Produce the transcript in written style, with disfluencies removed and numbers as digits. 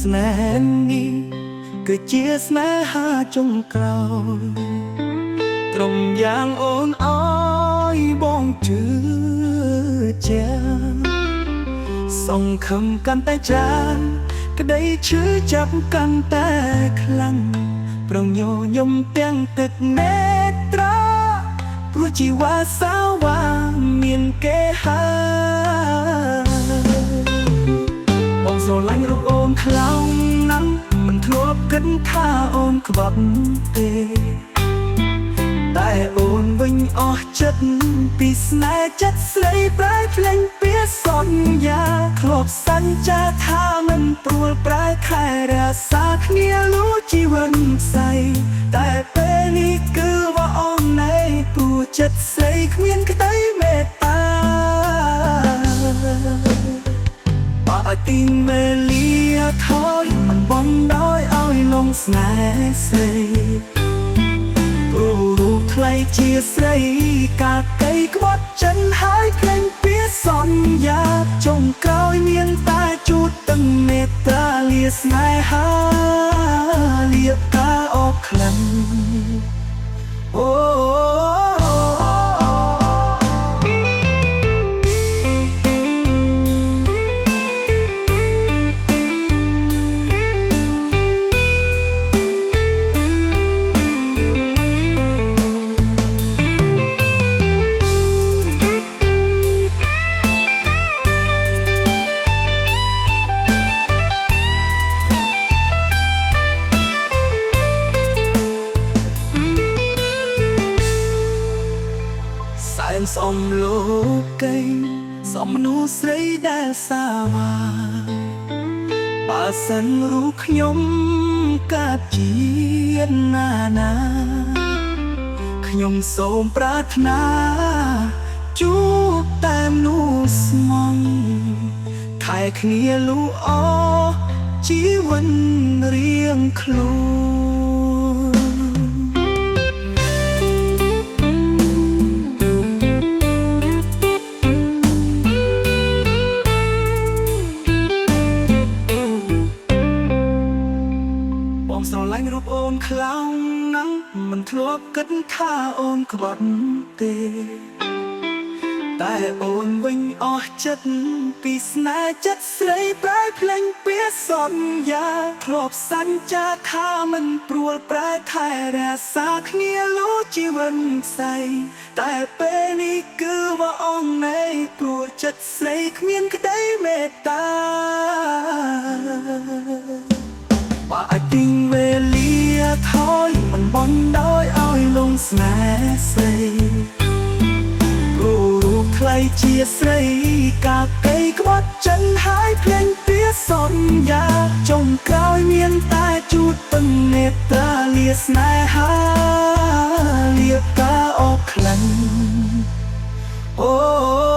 ស្នេហ៍នេះគឺជាស្នេហាចុងក្រោយត្រង់យ៉ាងអូនអើយបងជឿជាក់សង្ឃឹមកាន់តែច្រើនក្តីឈឺចាប់កាន់តែខ្លាំងប្រងញញឹមទាំងទឹកនេត្រាព្រោះជីវ៉ាសាវ៉ាមានគេហើយបងស្រឡាញ់រូបអូនខ្លាំងណាស់មិនធ្លាប់គិតថាអូនក្បត់ទេតែអូនវិញអស់ចិត្តពីស្នេហ៍ចិត្តស្រីប្រែភ្លេងពាក្យសន្យាធ្លាប់សន្យាថាមិនព្រួលប្រែខែរក្សាគ្នាលុះជីវិតស្អីតែពេលនេះគឺว่าអូនណែព្រោះចិត្តស្រីគ្មានក្តីមេត្តាបើឲ្យទីមេលាថយមិនបងដោយឲ្យលងស្នេហ៍ស្រីរូបថ្លៃជាស្រីកាកៃក្បត់ចិនហើយភ្លេងពាក្យសន្យាចុងក្រោយមានតែជូតទឹកមេត្តាលាស្នេហាលាការអរក្លិនអូសំលោកីសំមនុស្សស្រីដែលសាវាបើសិនរូបខ្ញុំកាត់ជាណាខ្ញុំសូមប្រាថ្នាជួបតែមនុស្សស្មងខែគ្នាលូអជីវិតរៀងខ្លួនស្រឡាញ់រូបអូនខ្លាំងណាស់មិនធ្លាប់គិតថាអូនក្បត់ទេតែអូនវិញអស់ចិត្តពីស្នេហ៍ចិត្តស្រីប្រែភ្លេងពាក្យសន្យាធ្លាប់សន្យាថាមិនព្រួលប្រែថែរក្សាគ្នាលុះជីវិតស្អីតែពេលនេះគឺว่าអូនណែព្រោះចិត្តស្រីគ្មានក្តីមេត្តាបើអាចទីវេលាថយមិនបងដោយឲ្យលងស្នេហ៍ស្រីរូបថ្លៃជាស្រីកាកៃក្បត់ចិនហើយភ្លេងពាក្យសន្យាចុងក្រោយមានតែជូតទឹកនេត្តាលាស្នេហាលាការអរក្លិនអូ